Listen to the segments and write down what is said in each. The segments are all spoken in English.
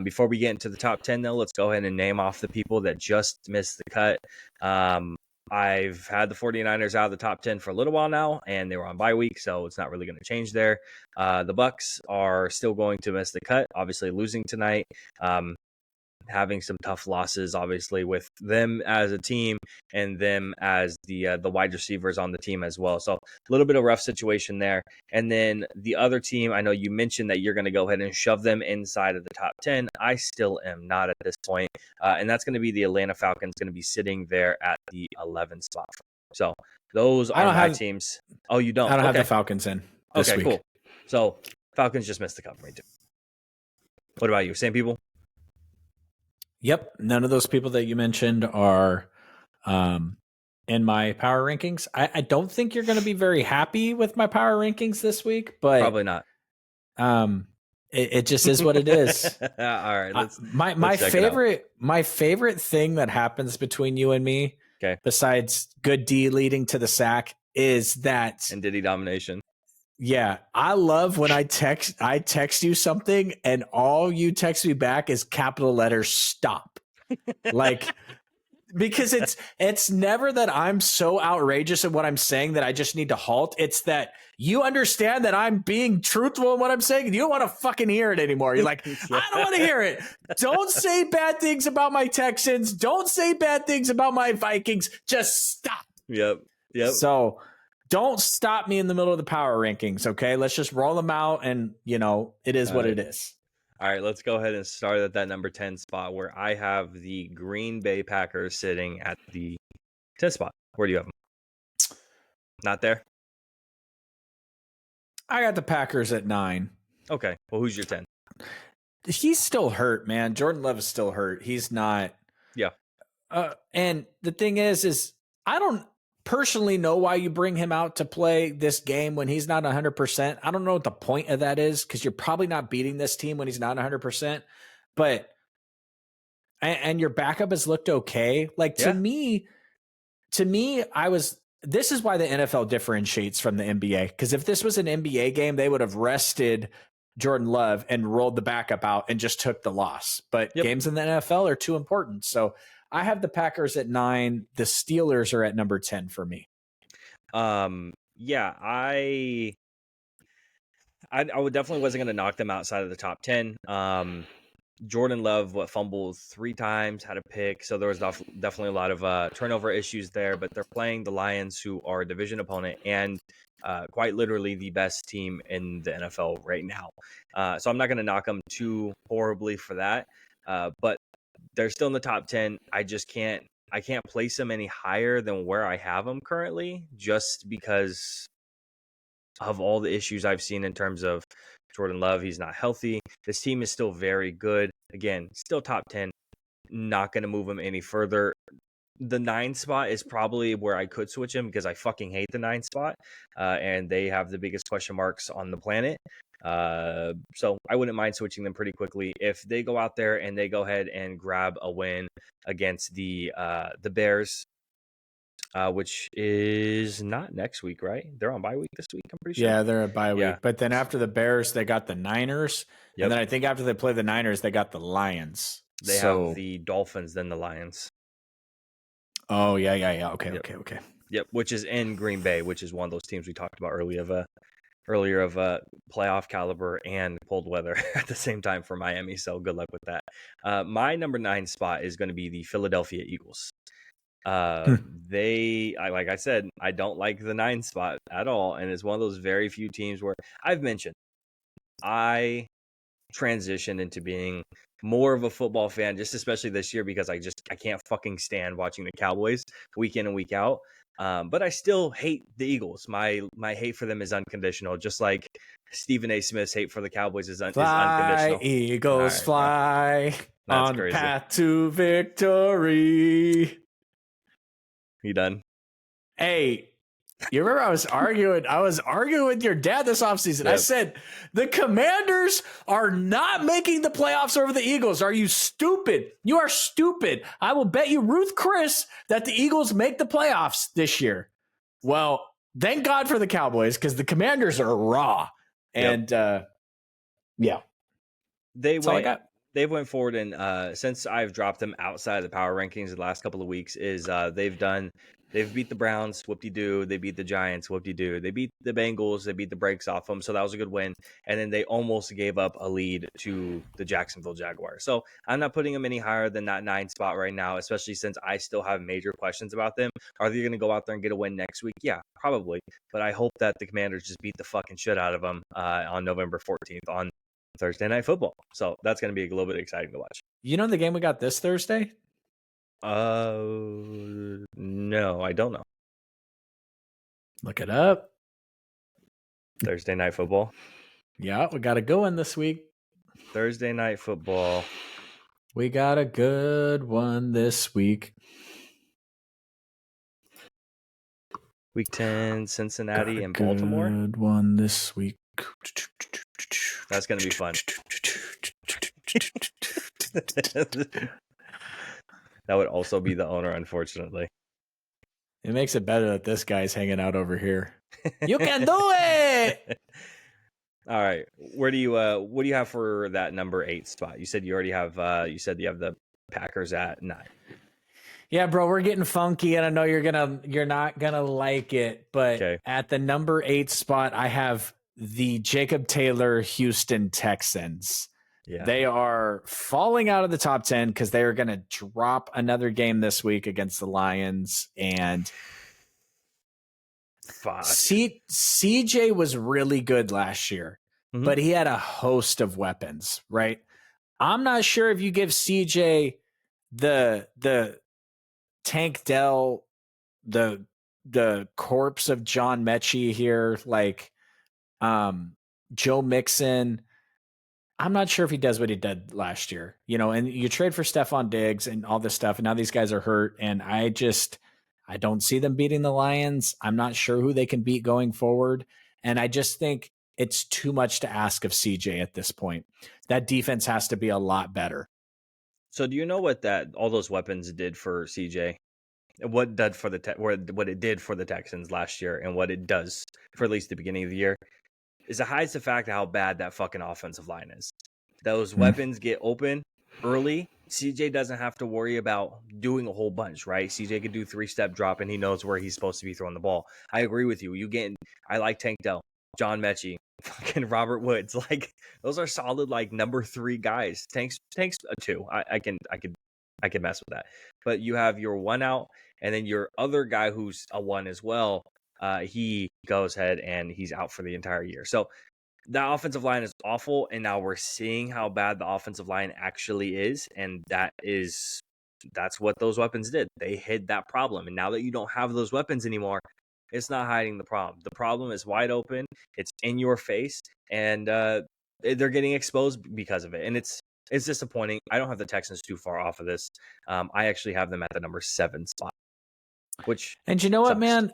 Before we get into the top 10, though, let's go ahead and name off the people that just missed the cut. I've had the 49ers out of the top 10 for a little while now, and they were on bye week, so it's not really going to change there. The Bucks are still going to miss the cut, obviously losing tonight. Having some tough losses, obviously, with them as a team and them as the wide receivers on the team as well. So a little bit of rough situation there. And then the other team, I know you mentioned that you're going to go ahead and shove them inside of the top 10. I still am not at this point. And that's going to be the Atlanta Falcons, going to be sitting there at the 11th spot. So those are my teams. Oh, you don't? I don't have the Falcons in this week. Cool. So Falcons just missed the cut for me too. What about you? Same people? Yep. None of those people that you mentioned are in my power rankings. I don't think you're going to be very happy with my power rankings this week, but probably not. It just is what it is. All right. My favorite thing that happens between you and me, besides good D leading to the sack, is that and Diddy domination. Yeah, I love when I text you something and all you text me back is capital letters stop. Like, because it's never that I'm so outrageous in what I'm saying that I just need to halt. It's that you understand that I'm being truthful in what I'm saying and you don't want to fucking hear it anymore. You're like, I don't want to hear it. Don't say bad things about my Texans. Don't say bad things about my Vikings. Just stop. Yep. So don't stop me in the middle of the power rankings, okay? Let's just roll them out, and, it is what it is. All right, let's go ahead and start at that number 10 spot where I have the Green Bay Packers sitting at the 10th spot. Where do you have them? Not there? I got the Packers at 9. Okay, well, who's your 10? He's still hurt, man. Jordan Love is still hurt. He's not. Yeah. And the thing is I don't personally know why you bring him out to play this game when he's not 100%. I don't know what the point of that is, because you're probably not beating this team when he's not 100%. But and your backup has looked okay. Like to me, this is why the NFL differentiates from the NBA. Because if this was an NBA game, they would have rested Jordan Love and rolled the backup out and just took the loss. But games in the NFL are too important. So I have the Packers at 9. The Steelers are at number 10 for me. Yeah, I would definitely wasn't going to knock them outside of the top 10. Jordan Love fumbled 3 times, had a pick, so there was definitely a lot of turnover issues there. But they're playing the Lions, who are a division opponent and quite literally the best team in the NFL right now. So I'm not going to knock them too horribly for that. But they're still in the top 10. I can't place them any higher than where I have them currently, just because of all the issues I've seen in terms of Jordan Love. He's not healthy. This team is still very good. Again, still top 10. Not going to move him any further. The 9 spot is probably where I could switch him, because I fucking hate the 9 spot. And they have the biggest question marks on the planet. So I wouldn't mind switching them pretty quickly if they go out there and they go ahead and grab a win against the Bears, which is not next week, right? They're on bye week this week, I'm pretty sure. Yeah, they're a bye week. But then after the Bears, they got the Niners. And then I think after they play the Niners, they got the Lions. They have the Dolphins, then the Lions. Oh, yeah. Okay. Yep, which is in Green Bay, which is one of those teams we talked about earlier of playoff caliber and cold weather at the same time for Miami. So good luck with that. My number 9 spot is going to be the Philadelphia Eagles. Like I said, I don't like the 9 spot at all. And it's one of those very few teams where I've mentioned I transitioned into being more of a football fan, just especially this year, because I can't fucking stand watching the Cowboys week in and week out. But I still hate the Eagles. My hate for them is unconditional, just like Stephen A. Smith's hate for the Cowboys is unconditional. Eagles, right, fly on the path to victory. You done? Hey, you remember I was arguing with your dad this offseason. Yep. I said, the Commanders are not making the playoffs over the Eagles. Are you stupid? You are stupid. I will bet you Ruth Chris that the Eagles make the playoffs this year. Well, thank God for the Cowboys, because the Commanders are raw. And, They went. they've went forward and since I've dropped them outside of the power rankings the last couple of weeks, is they've beat the Browns, whoop-de-doo. They beat the Giants, whoop-de-doo. They beat the Bengals. They beat the brakes off them. So that was a good win. And then they almost gave up a lead to the Jacksonville Jaguars. So I'm not putting them any higher than that 9 spot right now, especially since I still have major questions about them. Are they going to go out there and get a win next week? Yeah, probably. But I hope that the Commanders just beat the fucking shit out of them on November 14th on Thursday Night Football. So that's going to be a little bit exciting to watch. You know the game we got this Thursday? No, I don't know. Look it up. Thursday Night Football. Yeah, we got a good one this week. Thursday Night Football. We got a good one this week. Week 10, Cincinnati and Baltimore. Good one this week. That's going to be fun. That would also be the owner, unfortunately. It makes it better that this guy's hanging out over here. You can do it. All right. What do you have for that number 8 spot? You said you already have you have the Packers at 9. Yeah, bro, we're getting funky, and I know you're not gonna like it, but Okay. At the number 8 spot, I have the Jacob Taylor Houston Texans. Yeah. They are falling out of the top 10 because they are going to drop another game this week against the Lions. And Fuck. CJ was really good last year, but he had a host of weapons, right? I'm not sure if you give CJ the Tank Dell, the corpse of John Mechie here, like Joe Mixon. I'm not sure if he does what he did last year, and you trade for Stephon Diggs and all this stuff. And now these guys are hurt. And I don't see them beating the Lions. I'm not sure who they can beat going forward. And I just think it's too much to ask of CJ at this point. That defense has to be a lot better. So do you know what all those weapons did for CJ? What it did for the Texans last year and what it does for at least the beginning of the year? Is it hides the fact of how bad that fucking offensive line is. Those weapons get open early. CJ doesn't have to worry about doing a whole bunch, right? CJ could do 3-step drop and he knows where he's supposed to be throwing the ball. I agree with you. I like Tank Dell, John Mechie, fucking Robert Woods. Like those are solid, like number 3 guys. Tank's a 2. I can mess with that. But you have your 1 out and then your other guy who's a 1 as well. He goes ahead and he's out for the entire year. So the offensive line is awful, and now we're seeing how bad the offensive line actually is, and that's what those weapons did. They hid that problem, and now that you don't have those weapons anymore, it's not hiding the problem. The problem is wide open. It's in your face, and they're getting exposed because of it, and it's disappointing. I don't have the Texans too far off of this. I actually have them at the number 7 spot, and you know what, sucks. Man?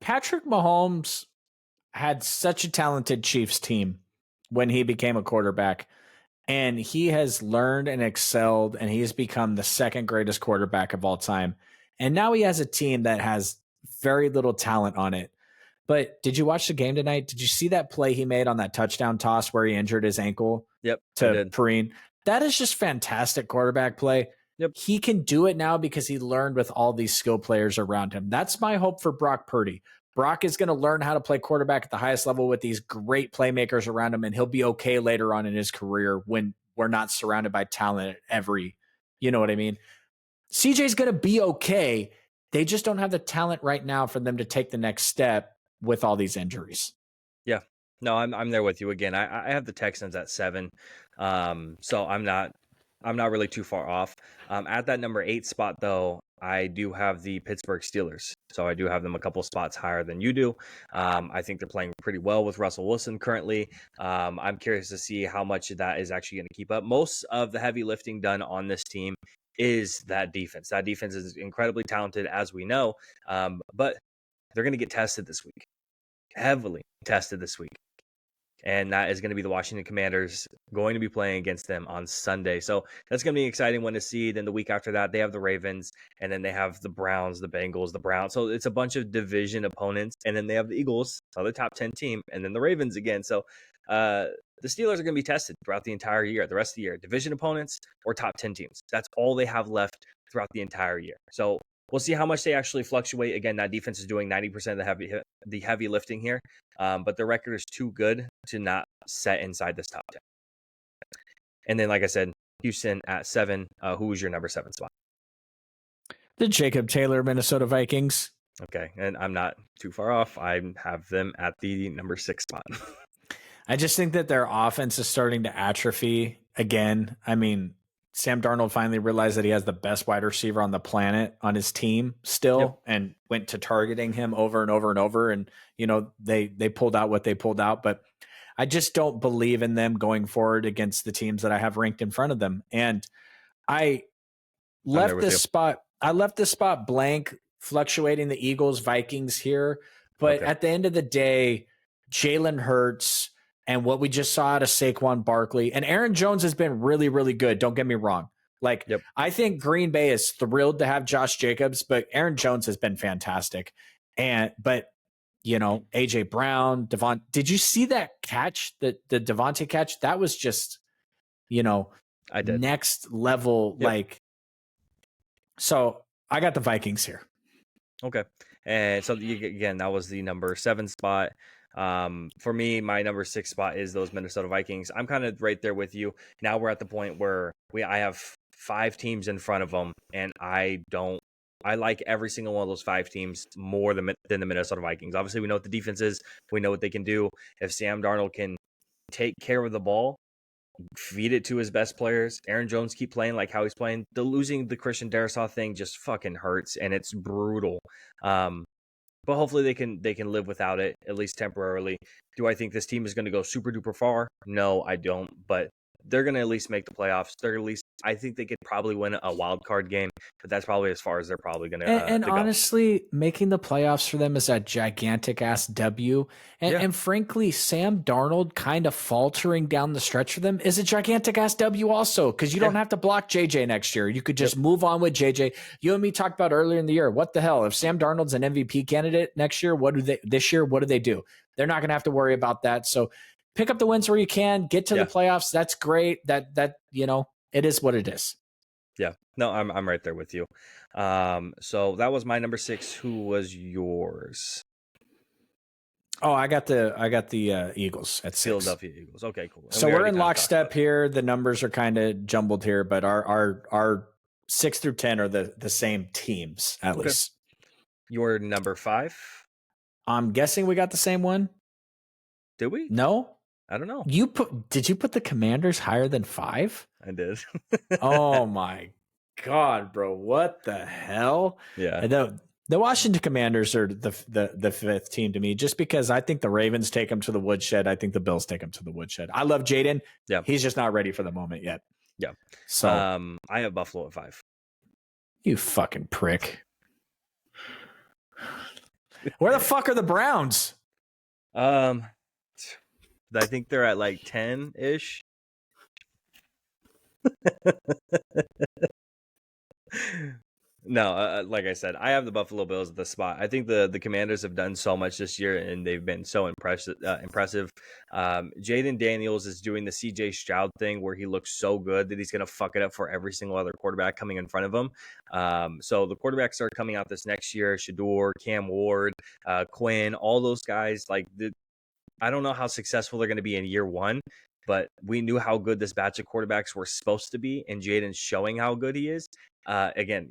Patrick Mahomes had such a talented Chiefs team when he became a quarterback, and he has learned and excelled, and he's become the 2nd greatest quarterback of all time. And now he has a team that has very little talent on it. But did you watch the game tonight? Did you see that play he made on that touchdown toss where he injured his ankle? Yep, to Perrine? That is just fantastic quarterback play. Yep. He can do it now because he learned with all these skill players around him. That's my hope for Brock Purdy. Brock is going to learn how to play quarterback at the highest level with these great playmakers around him, and he'll be okay later on in his career when we're not surrounded by talent at every, you know what I mean? CJ's going to be okay. They just don't have the talent right now for them to take the next step with all these injuries. Yeah. No, I'm there with you again. I have the Texans at 7. So I'm not really too far off. At that number 8 spot, though, I do have the Pittsburgh Steelers. So I do have them a couple spots higher than you do. I think they're playing pretty well with Russell Wilson currently. I'm curious to see how much of that is actually going to keep up. Most of the heavy lifting done on this team is that defense. That defense is incredibly talented, as we know. But they're going to get tested this week. Heavily tested this week. And that is going to be the Washington Commanders going to be playing against them on Sunday. So that's going to be an exciting one to see. Then the week after that, they have the Ravens, and then they have the Browns, the Bengals, the Browns. So it's a bunch of division opponents. And then they have the Eagles, another top 10 team, and then the Ravens again. So the Steelers are going to be tested throughout the entire year, the rest of the year. Division opponents or top 10 teams. That's all they have left throughout the entire year. So we'll see how much they actually fluctuate. Again, that defense is doing 90% of the heavy lifting here, but the record is too good to not set inside this top 10. And then, like I said, Houston at 7. Who was your number 7 spot? The Jacob Taylor Minnesota Vikings. Okay, and I'm not too far off. I have them at the number 6 spot. I just think that their offense is starting to atrophy again. I mean, Sam Darnold finally realized that he has the best wide receiver on the planet on his team still, and went to targeting him over and over and over. And, you know, they pulled out what they pulled out, but I just don't believe in them going forward against the teams that I have ranked in front of them. And I left this spot blank, fluctuating the Eagles, Vikings here. But at the end of the day, Jalen Hurts and what we just saw out of Saquon Barkley, and Aaron Jones has been really, really good. Don't get me wrong. Like, I think Green Bay is thrilled to have Josh Jacobs, but Aaron Jones has been fantastic. But you know, AJ Brown, Devon. Did you see that catch, the Devontae catch? That was just, you know, I did. Next level. Like, so I got the Vikings here. Okay. And so again, that was the number 7 spot. For me, my number 6 spot is those Minnesota Vikings. I'm kind of right there with you. Now we're at the point where I have 5 teams in front of them, and I like every single one of those 5 teams more than the Minnesota Vikings. Obviously, we know what the defense is. We know what they can do. If Sam Darnold can take care of the ball, feed it to his best players, Aaron Jones keep playing like how he's playing, the losing the Christian Darrisaw thing just fucking hurts, and it's brutal. But hopefully they can live without it, at least temporarily. Do I think this team is going to go super duper far? No, I don't. But they're going to at least make the playoffs. I think they could probably win a wild card game, but that's probably as far as they're probably going to. And honestly, making the playoffs for them is a gigantic ass W. And frankly, Sam Darnold kind of faltering down the stretch for them is a gigantic ass W also, because you don't have to block JJ next year. You could just move on with JJ. You and me talked about earlier in the year. What the hell? If Sam Darnold's an MVP candidate next year, what do they do? They're not going to have to worry about that. So pick up the wins where you can, get to the playoffs. That's great. That you know, it is what it is. Yeah. No, I'm right there with you. So that was my number 6. Who was yours? Oh, I got the Eagles at 6. Philadelphia Eagles. Okay, cool. So we're in lockstep here. The numbers are kind of jumbled here, but our 6 through 10 are the same teams at least. Your number 5? I'm guessing we got the same one. Did we? No, I don't know. Did you put the Commanders higher than 5? I did. Oh my God, bro! What the hell? Yeah. The Washington Commanders are the 5th team to me, just because I think the Ravens take them to the woodshed. I think the Bills take them to the woodshed. I love Jaden. Yeah. He's just not ready for the moment yet. Yeah. So I have Buffalo at 5. You fucking prick. Where the fuck are the Browns? I think they're at like 10-ish. No, like I said, I have the Buffalo Bills at the spot. I think the Commanders have done so much this year, and they've been so impressive. Jaden Daniels is doing the CJ Stroud thing, where he looks so good that he's going to fuck it up for every single other quarterback coming in front of him. So the quarterbacks are coming out this next year: Shador, Cam Ward, Quinn, all those guys. I don't know how successful they're going to be in year 1, but we knew how good this batch of quarterbacks were supposed to be, and Jaden's showing how good he is. Again,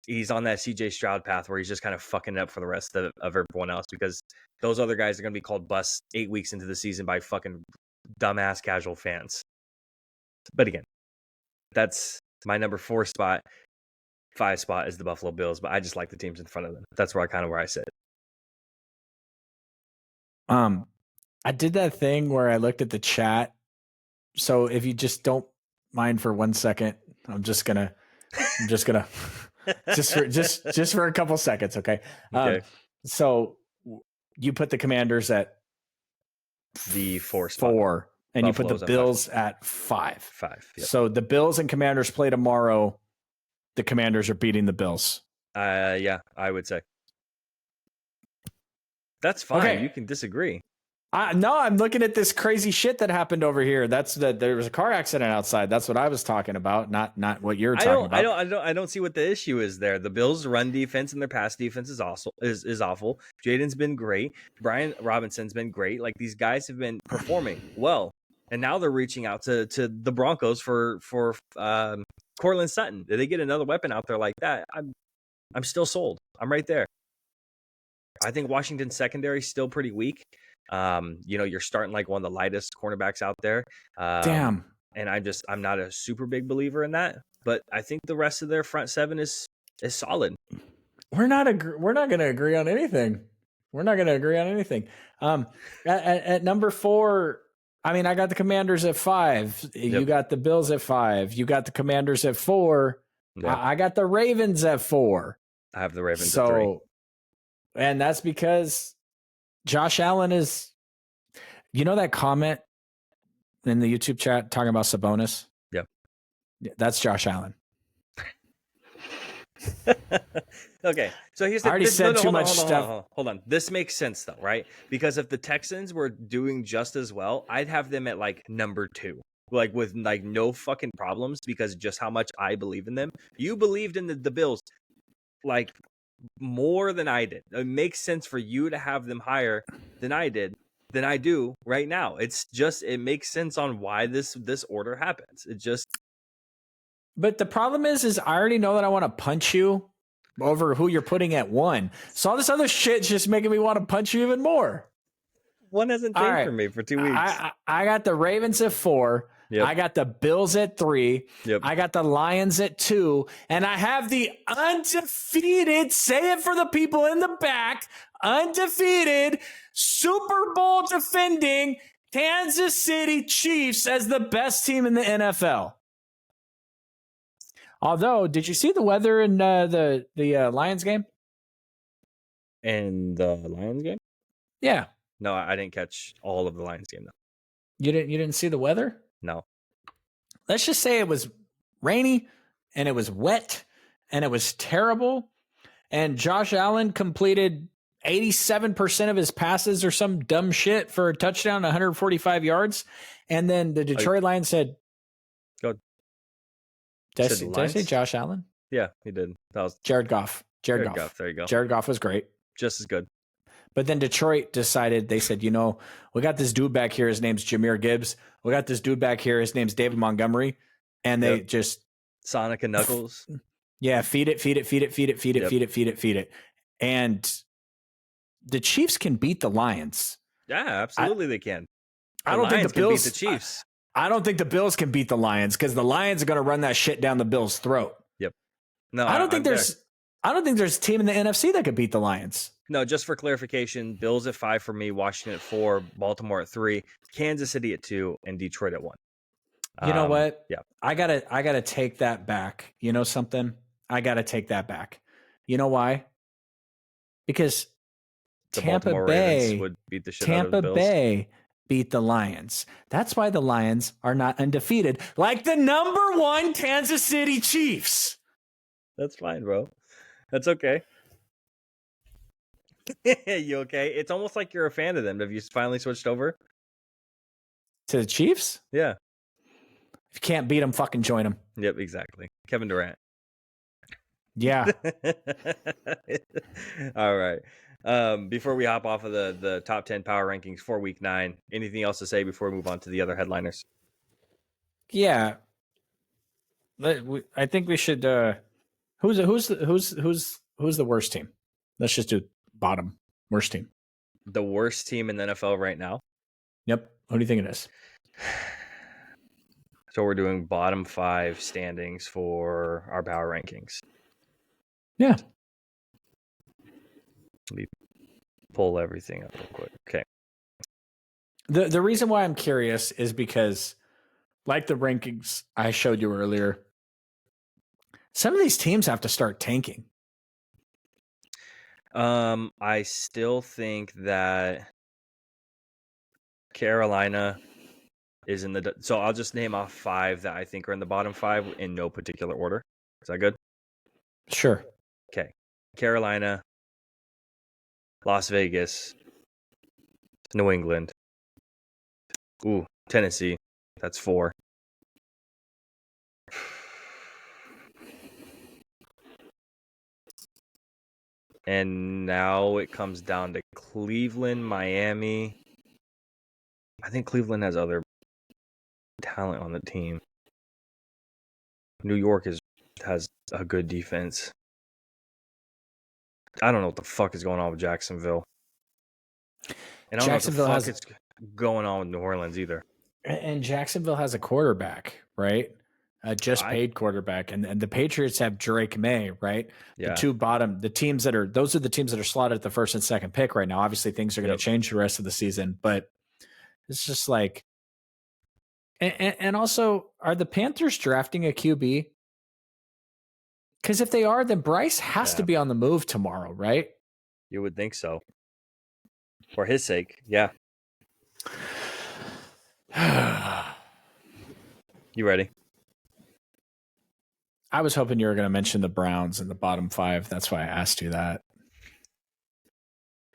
he's on that CJ Stroud path where he's just kind of fucking it up for the rest of everyone else, because those other guys are going to be called busts 8 weeks into the season by fucking dumbass casual fans. But again, that's my number 4 spot. 5 spot is the Buffalo Bills, but I just like the teams in front of them. That's where I sit. I did that thing where I looked at the chat. So if you just don't mind for 1 second, I'm just gonna just for a couple seconds, okay? So you put the Commanders at the 4 spot. 4, and Buffalo's you put the Bills at 5. 5. Yep. So the Bills and Commanders play tomorrow. The Commanders are beating the Bills. Yeah, I would say. That's fine. Okay. You can disagree. No, I'm looking at this crazy shit that happened over here. There was a car accident outside. That's what I was talking about, not what you're talking about. I don't see what the issue is there. The Bills' run defense and their pass defense is also is awful. Jaden's been great. Brian Robinson's been great. Like, these guys have been performing well, and now they're reaching out to the Broncos for Cortland Sutton. Did they get another weapon out there like that? I'm still sold. I'm right there. I think Washington's secondary is still pretty weak. You're starting like one of the lightest cornerbacks out there. Damn. And I'm not a super big believer in that, but I think the rest of their front seven is solid. We're not going to agree on anything. At number 4, I mean, I got the Commanders at 5. Yep. You got the Bills at 5. You got the Commanders at 4. Yep. I got the Ravens at 4. I have the Ravens at 3. And that's because Josh Allen is, that comment in the YouTube chat talking about Sabonis? Yep. That's Josh Allen. Okay. So here's I already said too much stuff. Hold on. This makes sense though, right? Because if the Texans were doing just as well, I'd have them at like number 2. Like, with like no fucking problems, because just how much I believe in them. You believed in the Bills like more than I did. It makes sense for you to have them higher than I do right now. It makes sense on why this order happens. But the problem is I already know that I want to punch you over who you're putting at 1. So all this other shit's just making me want to punch you even more. One hasn't taken from me for 2 weeks. I got the Ravens at 4. Yep. I got the Bills at 3. Yep. I got the Lions at 2. And I have the undefeated, say it for the people in the back, undefeated, Super Bowl defending Kansas City Chiefs as the best team in the NFL. Although, did you see the weather in the Lions game? In the Lions game? Yeah. No, I didn't catch all of the Lions game though. You didn't see the weather? No. Let's just say it was rainy and it was wet and it was terrible. And Josh Allen completed 87% of his passes or some dumb shit for a touchdown, 145 yards. And then the Detroit Lions said, "Go." Did I say Josh Allen? Yeah, he did. That was Jared Goff. Jared Goff. There you go. Jared Goff was great. Just as good. But then Detroit decided, they said, we got this dude back here. His name's Jahmyr Gibbs. We got this dude back here. His name's David Montgomery. And they just Sonic and Knuckles. Yeah. Feed it. And the Chiefs can beat the Lions. Yeah, absolutely. They can. I don't think the Bills can beat the Chiefs. I don't think the Bills can beat the Lions because the Lions are going to run that shit down the Bills' throat. Yep. No, I don't think there's a team in the NFC that could beat the Lions. No, just for clarification, Bills at 5 for me, Washington at 4, Baltimore at 3, Kansas City at 2, and Detroit at 1. You know what? Yeah. I gotta take that back. You know something? I gotta take that back. You know why? Because The Tampa Baltimore Bay Ravens would beat the shit out of the Bills. Beat the Lions. That's why the Lions are not undefeated, like the number 1 Kansas City Chiefs. That's fine, bro. That's okay. You okay? It's almost like you're a fan of them. Have you finally switched over to the Chiefs? Yeah. If you can't beat them, fucking join them. Yep, exactly. Kevin Durant. Yeah. All right. Before we hop off of the top 10 power rankings for week 9, anything else to say before we move on to the other headliners? Yeah. I think we should who's the worst team? Let's just do bottom worst team. The worst team in the NFL right now? Yep. Who do you think it is? So we're doing bottom 5 standings for our power rankings. Yeah. Let me pull everything up real quick. Okay. The reason why I'm curious is because, like the rankings I showed you earlier, some of these teams have to start tanking. I still think that Carolina is in the... So I'll just name off 5 that I think are in the bottom 5 in no particular order. Is that good? Sure. Okay. Carolina, Las Vegas, New England, Ooh, Tennessee. That's 4. And now it comes down to Cleveland, Miami. I think Cleveland has other talent on the team. New York has a good defense. I don't know what the fuck is going on with Jacksonville. And I don't know what the fuck is going on with New Orleans either. And Jacksonville has a quarterback, right? Just paid quarterback. And the Patriots have Drake May, right? Yeah. The teams those are the teams that are slotted at the first and second pick right now. Obviously, things are going to change the rest of the season, but it's just like, and also, are the Panthers drafting a QB? Because if they are, then Bryce has to be on the move tomorrow, right? You would think so. For his sake, yeah. You ready? I was hoping you were going to mention the Browns in the bottom 5. That's why I asked you that.